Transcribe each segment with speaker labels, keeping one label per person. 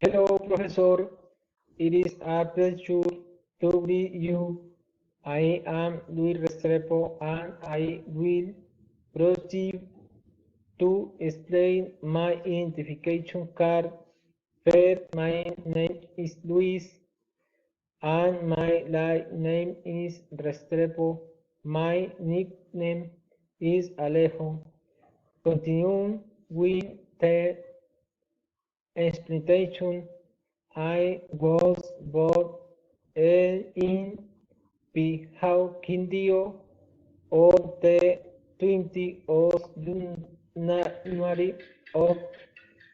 Speaker 1: Hello, Professor. It is a pleasure to meet you. I am Luis Restrepo and I will proceed to explain my identification card. First, my name is Luis and my last name is Restrepo. My nickname is Alejo. Continue with the explanation. I was born in Pijao, on the 20th of January of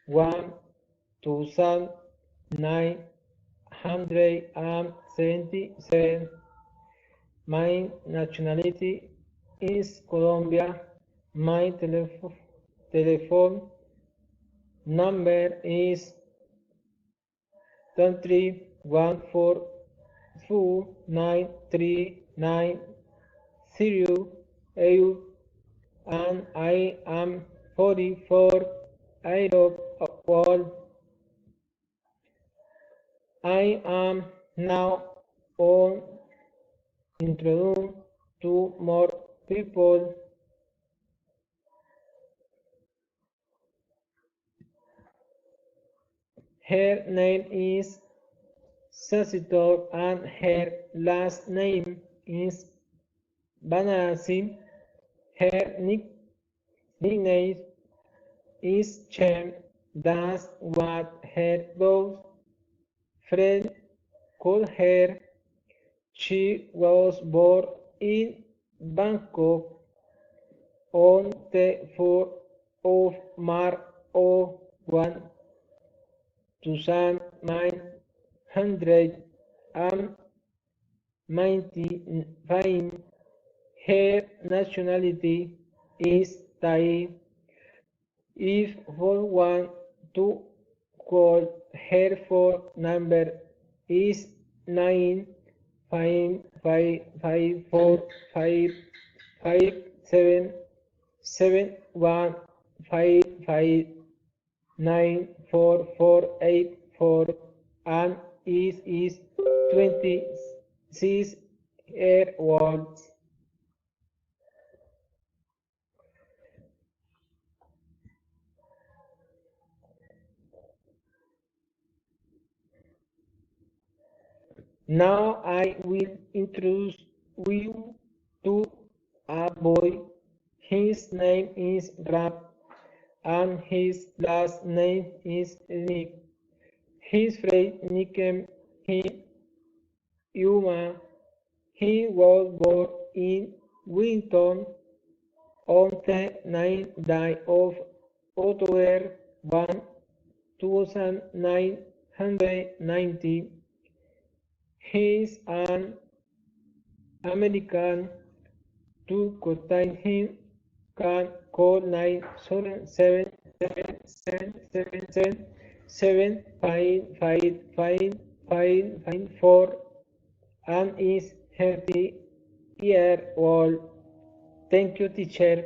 Speaker 1: 1977. My nationality is Colombia. My telephone number is 1314293908, and I am 44 years old. I am now on introduce to more people. Her name is Sasitor and her last name is Banasi. Her nickname is Chem. That's what her close friend called her. She was born in Bangkok on the 4th of March of 1995. Her nationality is Thai. If you want to call her phone number is 955455715594484, and is 26 years old. Now I will introduce you to a boy. His name is Rap and his last name is Nick. His friend nicknamed him Yuma. He was born in Winton on the 9th day of October 1990. He is an American. To contact him, can call 97777755554 and is 30 years old. Thank you, teacher.